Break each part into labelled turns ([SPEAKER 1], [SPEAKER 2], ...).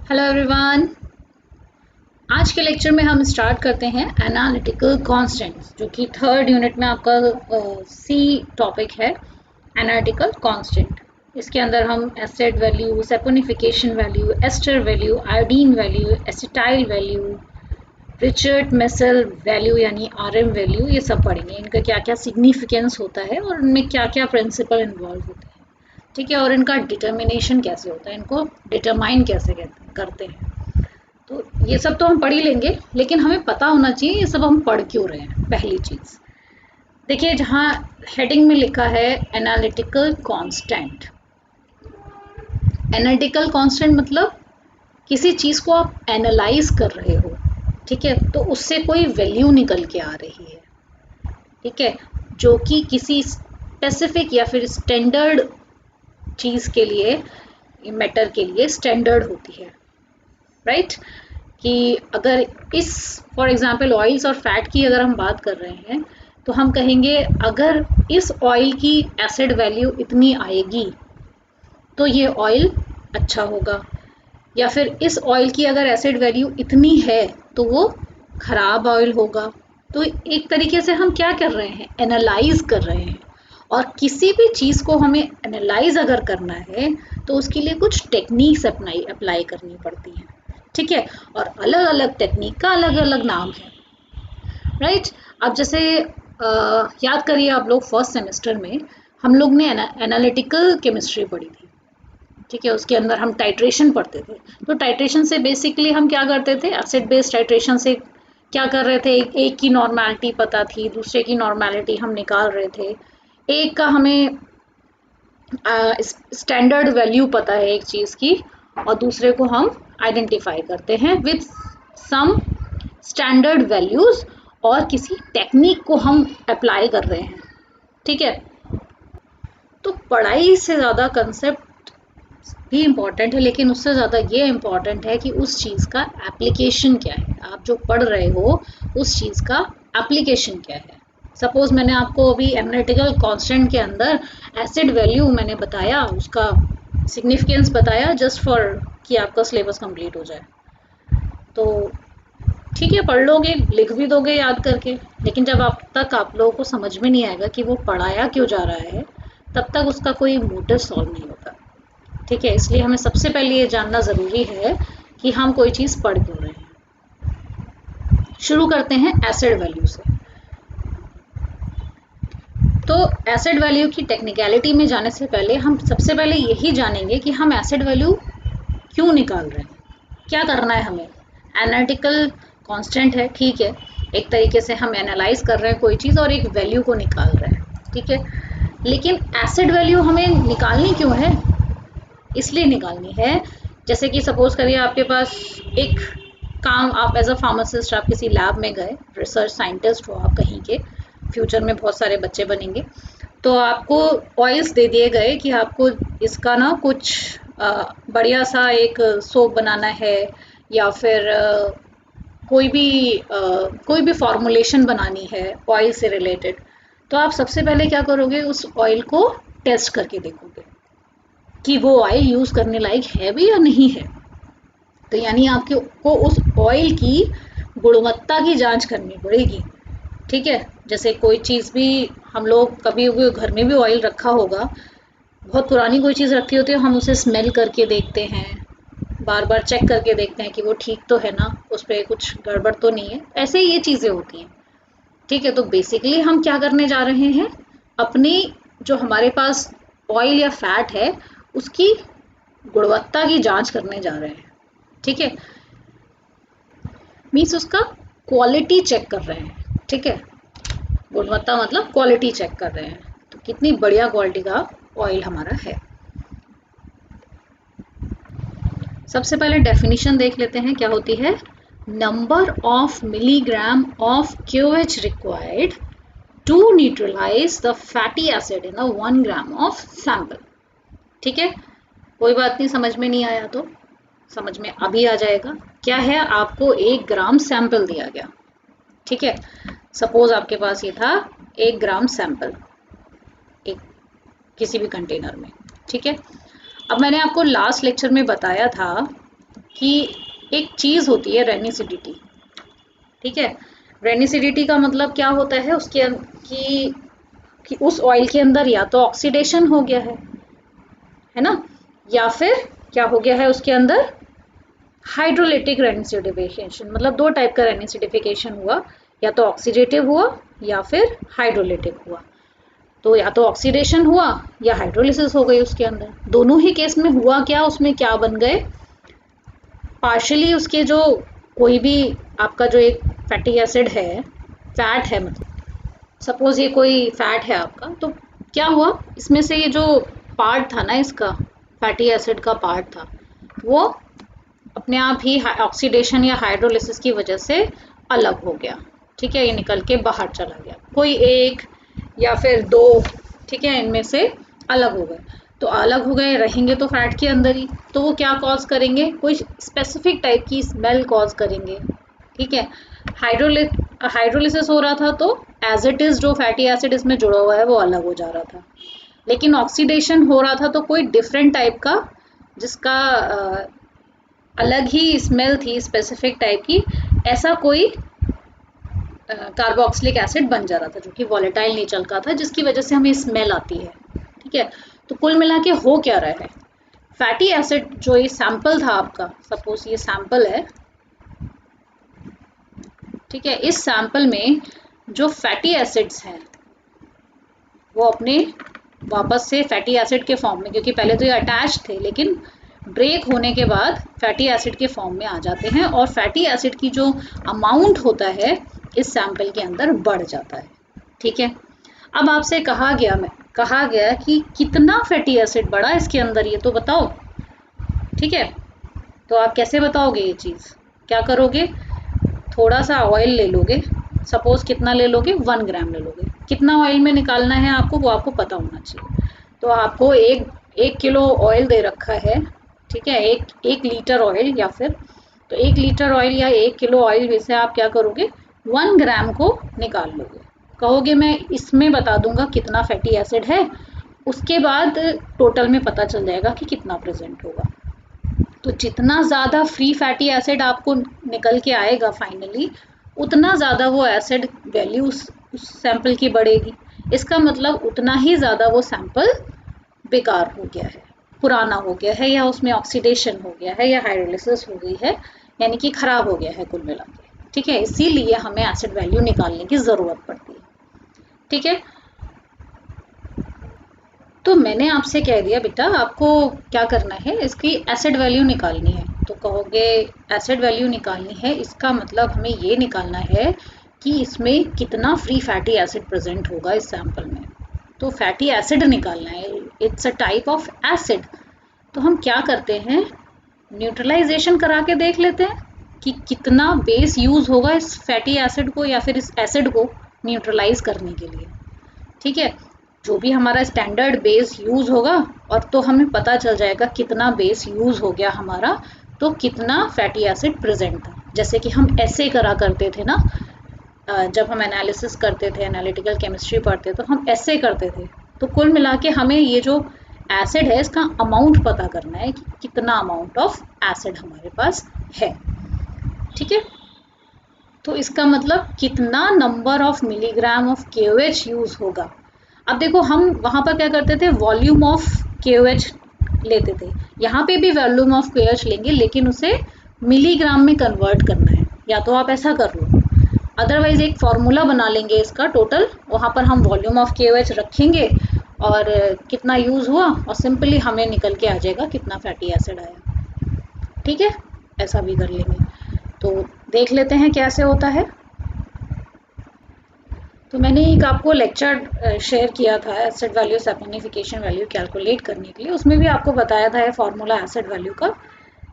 [SPEAKER 1] Hello everyone. आज के lecture में हम स्टार्ट करते हैं एनालिटिकल कांस्टेंट्स, जो कि थर्ड यूनिट में आपका सी टॉपिक है, एनालिटिकल कांस्टेंट। इसके अंदर हम acid value, saponification value, ester value, iodine value, acetyl value, Richard Meissl value यानी आरएम वैल्यू, ये सब पढ़ेंगे। इनका क्या क्या सिग्निफिकेंस होता है और इनमें क्या क्या प्रिंसिपल इन्वॉल्व होते हैं, ठीक है, और इनका डिटर्मिनेशन कैसे होता है, इनको डिटरमाइन कैसे करते हैं। तो ये सब तो हम पढ़ ही लेंगे, लेकिन हमें पता होना चाहिए ये सब हम पढ़ क्यों रहे हैं। पहली चीज देखिए, जहाँ हेडिंग में लिखा है एनालिटिकल कांस्टेंट। एनालिटिकल कांस्टेंट मतलब किसी चीज को आप एनालाइज कर रहे हो, ठीक है, तो उससे कोई वैल्यू निकल के आ रही है, ठीक है, जो कि किसी स्पेसिफिक या फिर स्टैंडर्ड चीज के लिए, मैटर के लिए स्टैंडर्ड होती है, राइट। कि अगर इस फॉर एग्जांपल ऑयल्स और फैट की अगर हम बात कर रहे हैं, तो हम कहेंगे अगर इस ऑयल की एसिड वैल्यू इतनी आएगी तो ये ऑयल अच्छा होगा, या फिर इस ऑयल की अगर एसिड वैल्यू इतनी है तो वो खराब ऑयल होगा। तो एक तरीके से हम क्या कर रहे हैं, एनालाइज कर रहे हैं। और किसी भी चीज़ को हमें एनालाइज अगर करना है तो उसके लिए कुछ टेक्निक्स अप्लाई करनी पड़ती हैं, ठीक है, और अलग अलग टेक्निक का अलग अलग नाम है, राइट। अब जैसे याद करिए, आप लोग फर्स्ट सेमेस्टर में हम लोग ने एनालिटिकल केमिस्ट्री पढ़ी थी, ठीक है, उसके अंदर हम टाइट्रेशन पढ़ते थे। तो टाइट्रेशन से बेसिकली हम क्या करते थे, एसिड बेस्ड टाइट्रेशन से क्या कर रहे थे, एक की नॉर्मेलिटी पता थी, दूसरे की नॉर्मेलिटी हम निकाल रहे थे। एक का हमें स्टैंडर्ड वैल्यू पता है एक चीज़ की, और दूसरे को हम आइडेंटिफाई करते हैं विद सम स्टैंडर्ड वैल्यूज, और किसी टेक्निक को हम अप्लाई कर रहे हैं, ठीक है। तो पढ़ाई से ज़्यादा कंसेप्ट भी इम्पॉर्टेंट है, लेकिन उससे ज़्यादा ये इम्पॉर्टेंट है कि उस चीज़ का एप्लीकेशन क्या है। आप जो पढ़ रहे हो उस चीज़ का एप्लीकेशन क्या है। सपोज मैंने आपको अभी एनालिटिकल कांस्टेंट के अंदर एसिड वैल्यू मैंने बताया, उसका सिग्निफिकेंस बताया, जस्ट फॉर कि आपका सिलेबस कंप्लीट हो जाए। तो ठीक है, पढ़ लोगे, लिख भी दोगे याद करके, लेकिन जब आप लोगों को समझ में नहीं आएगा कि वो पढ़ाया क्यों जा रहा है, तब तक उसका कोई मोटिव सॉल्व नहीं होता, ठीक है। इसलिए हमें सबसे पहले ये जानना ज़रूरी है कि हम कोई चीज़ पढ़ क्यों रहे हैं। शुरू करते हैं एसिड वैल्यू से। तो एसिड वैल्यू की टेक्निकलिटी में जाने से पहले हम सबसे पहले यही जानेंगे कि हम एसिड वैल्यू क्यों निकाल रहे हैं, क्या करना है हमें। एनालिटिकल कांस्टेंट है, ठीक है, एक तरीके से हम एनालाइज कर रहे हैं कोई चीज़ और एक वैल्यू को निकाल रहे हैं, ठीक है। लेकिन एसिड वैल्यू हमें निकालनी क्यों है, इसलिए निकालनी है, जैसे कि सपोज करिए आपके पास एक काम, आप एज अ फार्मासिस्ट आप किसी लैब में गए, रिसर्च साइंटिस्ट हो आप कहीं के, फ्यूचर में बहुत सारे बच्चे बनेंगे, तो आपको ऑयल्स दे दिए गए कि आपको इसका ना कुछ बढ़िया सा एक सोप बनाना है, या फिर कोई भी फॉर्मुलेशन बनानी है ऑयल से रिलेटेड। तो आप सबसे पहले क्या करोगे, उस ऑयल को टेस्ट करके देखोगे कि वो ऑयल यूज़ करने लायक है भी या नहीं है। तो यानी आपको को उस ऑयल की गुणवत्ता की जांच करनी पड़ेगी, ठीक है। जैसे कोई चीज़ भी, हम लोग कभी भी घर में भी ऑयल रखा होगा, बहुत पुरानी कोई चीज़ रखी होती है, हम उसे स्मेल करके देखते हैं, बार बार चेक करके देखते हैं कि वो ठीक तो है ना, उस पर कुछ गड़बड़ तो नहीं है। ऐसे ही ये चीज़ें होती हैं, ठीक है। तो बेसिकली हम क्या करने जा रहे हैं, अपनी जो हमारे पास ऑयल या फैट है उसकी गुणवत्ता की जांच करने जा रहे हैं, ठीक है। मीन्स उसका क्वालिटी चेक कर रहे हैं, ठीक है। गुणवत्ता मतलब क्वालिटी चेक कर रहे हैं, तो कितनी बढ़िया क्वालिटी का ऑयल हमारा है। सबसे पहले डेफिनेशन देख लेते हैं क्या होती है। Number of milligram of KOH required to neutralise the fatty acid in a 1 gram of sample, ठीक है। कोई बात नहीं, समझ में नहीं आया तो समझ में अभी आ जाएगा। क्या है, आपको 1 ग्राम सैंपल दिया गया, ठीक है। सपोज आपके पास ये था 1 ग्राम सैंपल एक किसी भी कंटेनर में, ठीक है। अब मैंने आपको लास्ट लेक्चर में बताया था कि एक चीज़ होती है रेनिसिडिटी, ठीक है। रेनिसिडिटी का मतलब क्या होता है उसके कि उस ऑयल के अंदर या तो ऑक्सीडेशन हो गया है ना, या फिर क्या हो गया है उसके अंदर हाइड्रोलिटिक रेनिसिडिफिकेशन। मतलब दो टाइप का रेनिसिडिफिकेशन हुआ, या तो ऑक्सीडेटिव हुआ या फिर हाइड्रोलिटिक हुआ। तो या तो ऑक्सीडेशन हुआ या हाइड्रोलिसिस हो गई उसके अंदर। दोनों ही केस में हुआ क्या, उसमें क्या बन गए, पार्शियली उसके जो कोई भी आपका जो एक फैटी एसिड है, फैट है, मतलब सपोज ये कोई फैट है आपका, तो क्या हुआ इसमें से ये जो पार्ट था ना, इसका फैटी एसिड का पार्ट था, वो अपने आप ही ऑक्सीडेशन या हाइड्रोलिसिस की वजह से अलग हो गया, ठीक है। ये निकल के बाहर चला गया, कोई एक या फिर दो, ठीक है, इनमें से अलग हो गए। तो अलग हो गए, रहेंगे तो फैट के अंदर ही, तो वो क्या कॉज करेंगे, कोई स्पेसिफिक टाइप की स्मेल कॉज करेंगे, ठीक है। हाइड्रोलिसिस हो रहा था तो एज इट इज जो फैटी एसिड इसमें जुड़ा हुआ है वो अलग हो जा रहा था, लेकिन ऑक्सीडेशन हो रहा था तो कोई डिफरेंट टाइप का, जिसका अलग ही स्मेल थी स्पेसिफिक टाइप की, ऐसा कोई कार्बोक्सिलिक एसिड बन जा रहा था जो कि वॉलेटाइल नेचर का था, जिसकी वजह से हमें स्मेल आती है, ठीक है। तो कुल मिला के हो क्या रहा है, फैटी एसिड जो ये सैंपल था आपका, सपोज ये सैंपल है, ठीक है, इस सैंपल में जो फैटी एसिड्स हैं वो अपने वापस से फैटी एसिड के फॉर्म में, क्योंकि पहले तो ये अटैच थे, लेकिन ब्रेक होने के बाद फैटी एसिड के फॉर्म में आ जाते हैं, और फैटी एसिड की जो अमाउंट होता है इस सैंपल के अंदर बढ़ जाता है, ठीक है। अब आपसे कहा गया कि कितना फैटी एसिड बढ़ा इसके अंदर, ये तो बताओ, ठीक है। तो आप कैसे बताओगे ये चीज़, क्या करोगे, थोड़ा सा ऑयल ले लोगे, सपोज कितना ले लोगे, 1 ग्राम ले लोगे। कितना ऑयल में निकालना है आपको वो आपको पता होना चाहिए। तो आपको एक किलो ऑयल दे रखा है, ठीक है, एक लीटर ऑयल, या फिर तो 1 लीटर ऑयल या 1 किलो ऑयल में से आप क्या करोगे, 1 ग्राम को निकाल लोगे। कहोगे मैं इसमें बता दूंगा कितना फैटी एसिड है, उसके बाद टोटल में पता चल जाएगा कि कितना प्रेजेंट होगा। तो जितना ज़्यादा फ्री फैटी एसिड आपको निकल के आएगा फाइनली, उतना ज़्यादा वो एसिड वैल्यू उस सैंपल की बढ़ेगी। इसका मतलब उतना ही ज़्यादा वो सैंपल बेकार हो गया है, पुराना हो गया है, या उसमें ऑक्सीडेशन हो गया है, या हाइड्रोलिसिस हो गई है, यानी कि खराब हो गया है कुल मिला के, ठीक है। इसीलिए हमें एसिड वैल्यू निकालने की ज़रूरत पड़ती है, ठीक है। तो मैंने आपसे कह दिया बेटा आपको क्या करना है, इसकी एसिड वैल्यू निकालनी है। तो कहोगे एसिड वैल्यू निकालनी है, इसका मतलब हमें ये निकालना है कि इसमें कितना फ्री फैटी एसिड प्रेजेंट होगा इस सैंपल में। तो फैटी एसिड निकालना है, it's a type of acid. तो हम क्या करते हैं, न्यूट्रलाइजेशन करा के देख लेते हैं कि कितना बेस यूज़ होगा इस फैटी एसिड को या फिर इस एसिड को न्यूट्रलाइज करने के लिए, ठीक है। जो भी हमारा स्टैंडर्ड बेस यूज़ होगा, और तो हमें पता चल जाएगा कितना बेस यूज़ हो गया हमारा, तो कितना फैटी एसिड प्रेजेंट था। जैसे कि हम ऐसे करा करते थे ना, जब हम एनालिसिस करते थे, एनालिटिकल केमिस्ट्री पढ़ते तो हम ऐसे करते थे। तो कुल मिला के हमें ये जो एसिड है इसका अमाउंट पता करना है कि कितना अमाउंट ऑफ एसिड हमारे पास है, ठीक है। तो इसका मतलब कितना number of milligram of KOH use होगा। अब देखो हम वहाँ पर क्या करते थे, वॉल्यूम ऑफ KOH लेते थे, यहाँ पे भी वॉल्यूम ऑफ KOH लेंगे, लेकिन उसे मिलीग्राम में कन्वर्ट करना है। या तो आप ऐसा कर लो, अदरवाइज एक फॉर्मूला बना लेंगे इसका टोटल, वहाँ पर हम वॉल्यूम ऑफ KOH रखेंगे और कितना यूज़ हुआ, और सिंपली हमें निकल के आ जाएगा कितना फैटी एसिड आया, ठीक है। ऐसा भी कर लेंगे। तो देख लेते हैं कैसे होता है। तो मैंने एक आपको लेक्चर शेयर किया था acid value saponification value calculate करने के लिए, उसमें भी आपको बताया था ये फार्मूला एसिड वैल्यू का,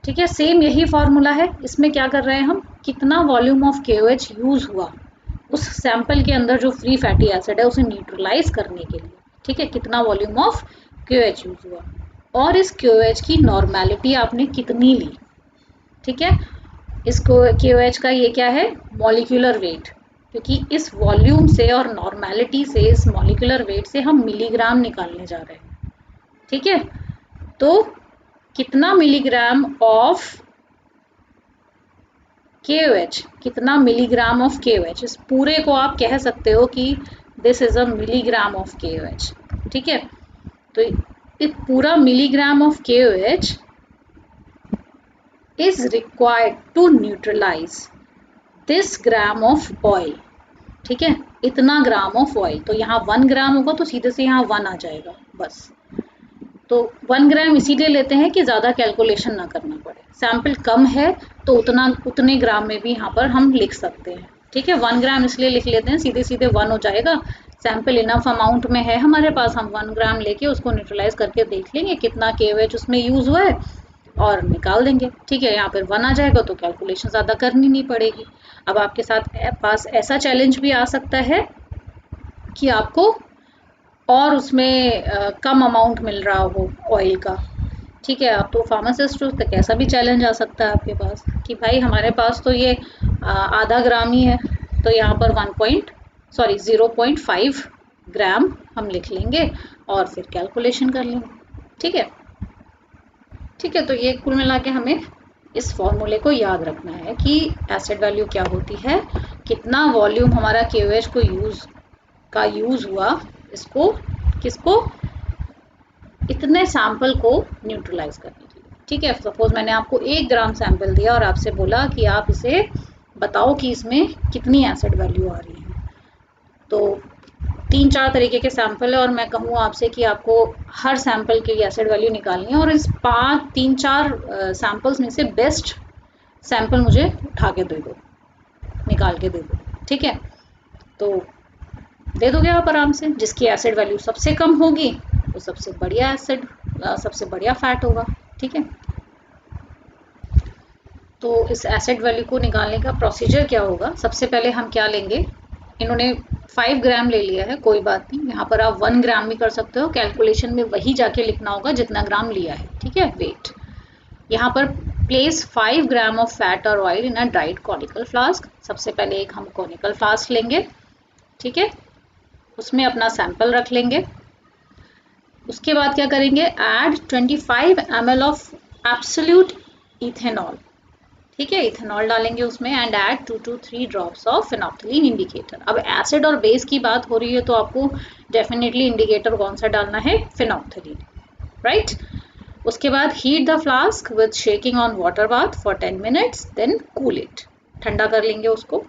[SPEAKER 1] ठीक है। सेम यही फार्मूला है, इसमें क्या कर रहे हैं हम, कितना वॉल्यूम ऑफ KOH यूज़ हुआ उस सैंपल के अंदर जो फ्री फैटी एसिड है उसे न्यूट्रलाइज करने के लिए, ठीक है, कितना वॉल्यूम ऑफ KOH यूज़ हुआ, और इस KOH की नॉर्मेलिटी आपने कितनी ली, ठीक है। इसको KOH का ये क्या है, मॉलिक्यूलर वेट, क्योंकि इस वॉल्यूम से और नॉर्मेलिटी से, इस मॉलिक्यूलर वेट से हम मिलीग्राम निकालने जा रहे हैं, ठीक है। तो कितना मिलीग्राम ऑफ KOH, कितना मिलीग्राम ऑफ KOH, इस पूरे को आप कह सकते हो कि this is a milligram of KOH। ठीक है, तो इस पूरा milligram of KOH is required to neutralise this gram of oil. ठीक है, इतना ग्राम ऑफ ऑयल, तो यहाँ 1 ग्राम होगा तो सीधे से यहाँ 1 आ जाएगा बस। तो 1 ग्राम इसीलिए लेते हैं कि ज़्यादा कैलकुलेशन ना करना पड़े। सैंपल कम है तो उतने ग्राम में भी यहाँ पर हम लिख सकते हैं। ठीक है, 1 ग्राम इसलिए लिख लेते हैं, सीधे सीधे 1 हो जाएगा। सैंपल इनफ अमाउंट में है हमारे पास, हम 1 ग्राम लेके उसको न्यूट्रलाइज करके देख लेंगे कितना KOH उसमें यूज़ हुआ है और निकाल देंगे। ठीक है, यहाँ पर 1 आ जाएगा तो कैलकुलेशन ज़्यादा करनी नहीं पड़ेगी। अब आपके पास ऐसा चैलेंज भी आ सकता है कि आपको और उसमें कम अमाउंट मिल रहा हो ऑयल का। ठीक है, आप तो फार्मासिस्ट हो, तो कैसा भी चैलेंज आ सकता है आपके पास कि भाई हमारे पास तो ये आधा ग्राम ही है, तो यहाँ पर 0.5 ग्राम हम लिख लेंगे और फिर कैलकुलेशन कर लेंगे। ठीक है, ठीक है, तो ये कुल मिला के हमें इस फॉर्मूले को याद रखना है कि एसिड वैल्यू क्या होती है, कितना वॉल्यूम हमारा KOH को यूज़ हुआ, इसको किसको, इतने सैंपल को न्यूट्रलाइज करने के लिए। ठीक है, सपोज मैंने आपको 1 ग्राम सैंपल दिया और आपसे बोला कि आप इसे बताओ कि इसमें कितनी एसिड वैल्यू आ रही है। तो 3-4 तरीके के सैंपल है और मैं कहूँ आपसे कि आपको हर सैंपल की एसिड वैल्यू निकालनी है और इस 3-4 सैंपल्स में से बेस्ट सैंपल मुझे उठा के दे दो, निकाल के दे दो। ठीक है, तो दे दोगे आप आराम से। जिसकी एसिड वैल्यू सबसे कम होगी वो सबसे बढ़िया फैट होगा। ठीक है, तो इस एसिड वैल्यू को निकालने का प्रोसीजर क्या होगा, सबसे पहले हम क्या लेंगे, इन्होंने 5 ग्राम ले लिया है, कोई बात नहीं, यहाँ पर आप 1 ग्राम भी कर सकते हो, कैलकुलेशन में वही जाके लिखना होगा जितना ग्राम लिया है। ठीक है, वेट, यहाँ पर प्लेस 5 ग्राम ऑफ फैट और oil in a dried conical flask. सबसे पहले एक हम कॉनिकल फ्लास्क लेंगे। ठीक है, उसमें अपना सैंपल रख लेंगे। उसके बाद क्या करेंगे, add 25 ml of absolute ethanol. ठीक है, इथेनॉल डालेंगे उसमें and add 2 to 3 drops of phenolphthalein indicator. अब एसिड और बेस की बात हो रही है तो आपको डेफिनेटली इंडिकेटर कौन सा डालना है, फेनोल्फथालीन, राइट। उसके बाद heat the flask with shaking on water bath for 10 minutes, then cool it. ठंडा कर लेंगे उसको,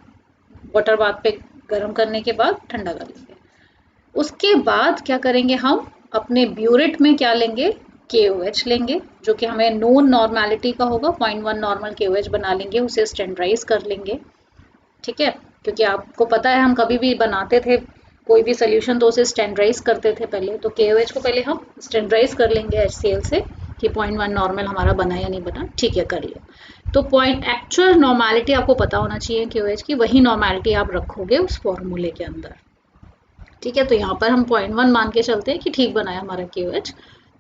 [SPEAKER 1] वाटर बाथ पे गर्म करने के बाद ठंडा कर लेंगे। उसके बाद क्या करेंगे, हम अपने ब्यूरेट में क्या लेंगे, KOH लेंगे, जो कि हमें नोन नॉर्मेलिटी का होगा, 0.1 नॉर्मल KOH बना लेंगे, उसे स्टैंडर्डाइज कर लेंगे। ठीक है, क्योंकि आपको पता है हम कभी भी बनाते थे कोई भी सोल्यूशन तो उसे स्टैंडर्डाइज करते थे पहले, तो KOH को पहले हम स्टैंडर्डाइज कर लेंगे HCl से कि 0.1 नॉर्मल हमारा बना या नहीं बना। ठीक है, कर लिया। तो एक्चुअल नॉर्मेलिटी आपको पता होना चाहिए KOH की, वही नॉर्मेलिटी आप रखोगे उस फॉर्मूले के अंदर। ठीक है, तो यहाँ पर हम 0.1 मान के चलते हैं कि ठीक बनाया हमारा KOH।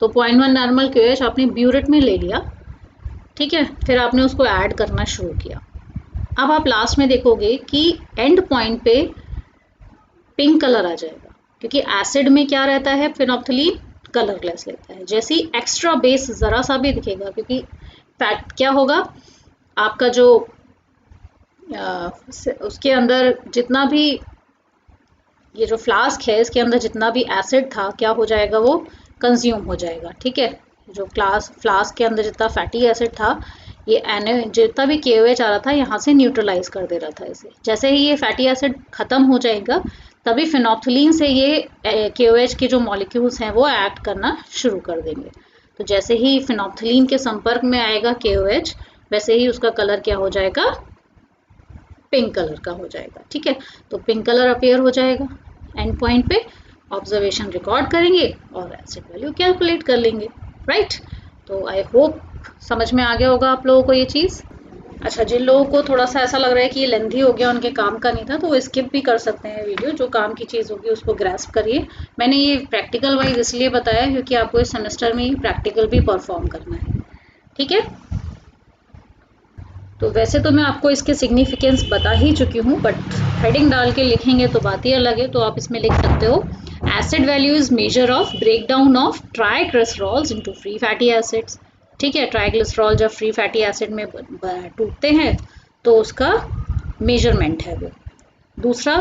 [SPEAKER 1] तो 0.1 नॉर्मल KOH आपने ब्यूरेट में ले लिया। ठीक है, फिर आपने उसको ऐड करना शुरू किया। अब आप लास्ट में देखोगे कि एंड पॉइंट पे पिंक कलर आ जाएगा, क्योंकि एसिड में क्या रहता है, फेनोल्फथालीन कलरलेस रहता है। जैसे ही एक्स्ट्रा बेस जरा सा भी दिखेगा, क्योंकि फैट क्या होगा, आपका जो उसके अंदर जितना भी ये जो फ्लास्क है इसके अंदर जितना भी एसिड था क्या हो जाएगा, वो कंज्यूम हो जाएगा। ठीक है, जो फ्लास्क के अंदर जितना फैटी एसिड था, ये जितना भी KOH आ रहा था यहाँ से न्यूट्रलाइज कर दे रहा था इसे। जैसे ही ये फैटी एसिड खत्म हो जाएगा तभी फेनोल्फथालीन से ये KOH के जो मॉलिक्यूल्स हैं वो एक्ट करना शुरू कर देंगे। तो जैसे ही फेनोल्फथालीन के संपर्क में आएगा KOH, वैसे ही उसका कलर क्या हो जाएगा, पिंक कलर का हो जाएगा। ठीक है, तो पिंक कलर अपीयर हो जाएगा। एंड पॉइंट पे ऑब्जर्वेशन रिकॉर्ड करेंगे और एसिड वैल्यू कैलकुलेट कर लेंगे, राइट। तो आई होप समझ में आ गया होगा आप लोगों को ये चीज़। अच्छा, जिन लोगों को थोड़ा सा ऐसा लग रहा है कि ये लेंथी हो गया, उनके काम का नहीं था, तो वो स्किप भी कर सकते हैं वीडियो। जो काम की चीज़ होगी उसको ग्रैस्प करिए। मैंने ये प्रैक्टिकल वाइज इसलिए बताया क्योंकि आपको इस सेमेस्टर में ही प्रैक्टिकल भी परफॉर्म करना है। ठीक है, तो वैसे तो मैं आपको इसके सिग्निफिकेंस बता ही चुकी हूँ, बट हेडिंग डाल के लिखेंगे तो बात ही अलग है। तो आप इसमें लिख सकते हो, acid value is measure of breakdown of triglycerols into free fatty acids. ठीक है, ट्राइग्लिसरॉल जब फ्री फैटी एसिड में टूटते हैं तो उसका मेजरमेंट है वो। दूसरा,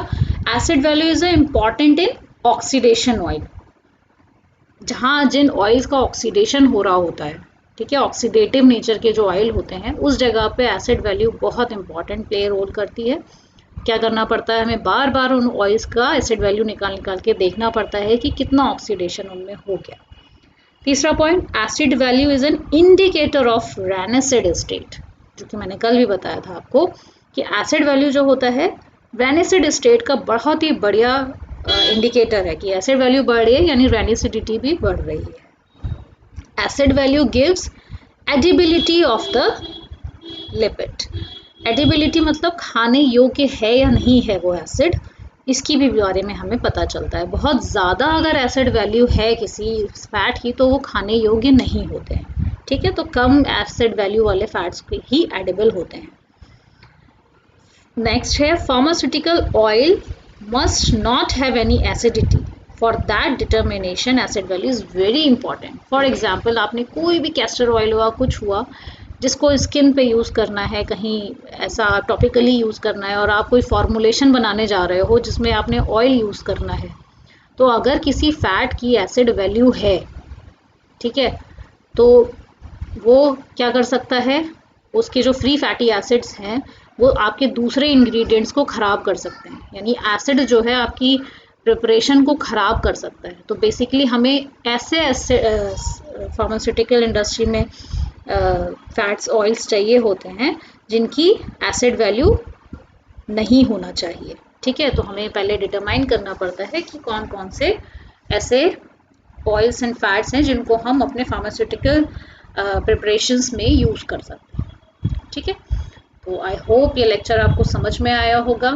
[SPEAKER 1] acid value is important in oxidation oil, जहाँ जिन ऑयल्स का ऑक्सीडेशन हो रहा होता है, ठीक है, ऑक्सीडेटिव नेचर के जो ऑयल होते हैं, उस जगह पे एसिड वैल्यू बहुत इंपॉर्टेंट प्ले रोल करती है। क्या करना पड़ता है, हमें बार बार उन ऑयल्स का एसिड वैल्यू निकाल निकाल के देखना पड़ता है कि कितना ऑक्सीडेशन उनमें हो गया। तीसरा point, acid value is an indicator of rancid state, जो कि मैंने कल भी बताया था आपको कि एसिड वैल्यू जो होता है रैनेसिड स्टेट का बहुत ही बढ़िया इंडिकेटर है कि एसिड वैल्यू बढ़ रही है यानी रैनिसिडिटी भी बढ़ रही है। Acid value gives edibility of the lipid. Edibility मतलब खाने योग्य है या नहीं है वो एसिड, इसकी भी बारे में हमें पता चलता है। बहुत ज़्यादा अगर एसिड वैल्यू है किसी फैट की तो वो खाने योग्य नहीं होते हैं, ठीक है, तो कम एसिड वैल्यू वाले फैट्स ही एडिबल होते हैं। नेक्स्ट है, pharmaceutical oil must not have any acidity, for that determination acid value is very important. For example, आपने कोई भी कैस्टर ऑयल हुआ, कुछ हुआ जिसको स्किन पे यूज़ करना है, कहीं ऐसा टॉपिकली यूज़ करना है, और आप कोई फॉर्मुलेशन बनाने जा रहे हो जिसमें आपने ऑयल यूज़ करना है, तो अगर किसी फैट की एसिड वैल्यू है, ठीक है, तो वो क्या कर सकता है, उसके जो फ्री फैटी एसिड्स हैं वो आपके दूसरे इंग्रेडिएंट्स को ख़राब कर सकते हैं, यानी एसिड जो है आपकी प्रिपरेशन को ख़राब कर सकता है। तो बेसिकली हमें ऐसे फार्मास्यूटिकल इंडस्ट्री में फैट्स ऑयल्स चाहिए होते हैं जिनकी एसिड वैल्यू नहीं होना चाहिए, ठीक है। तो हमें पहले डिटरमाइन करना पड़ता है कि कौन कौन से ऐसे ऑयल्स एंड फैट्स हैं जिनको हम अपने फार्मास्यूटिकल प्रिपरेशंस में यूज़ कर सकते हैं, ठीक है। तो आई होप ये लेक्चर आपको समझ में आया होगा,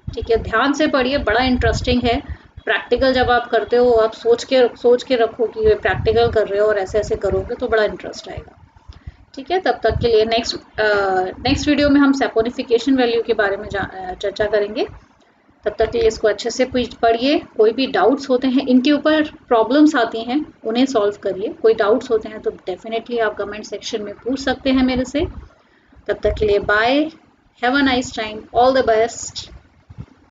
[SPEAKER 1] ठीक है। ध्यान से पढ़िए, बड़ा इंटरेस्टिंग है। प्रैक्टिकल जब आप करते हो आप सोच के रखो कि ये प्रैक्टिकल कर रहे हो और ऐसे ऐसे करोगे तो बड़ा इंटरेस्ट आएगा, ठीक है। तब तक के लिए नेक्स्ट वीडियो में हम सैपोनिफिकेशन वैल्यू के बारे में चर्चा करेंगे। तब तक के लिए इसको अच्छे से पढ़िए। कोई भी डाउट्स होते हैं, इनके ऊपर प्रॉब्लम्स आती हैं, उन्हें सॉल्व करिए। कोई डाउट्स होते हैं तो डेफिनेटली आप कमेंट सेक्शन में पूछ सकते हैं मेरे से। तब तक के लिए bye, have a nice time, all the best.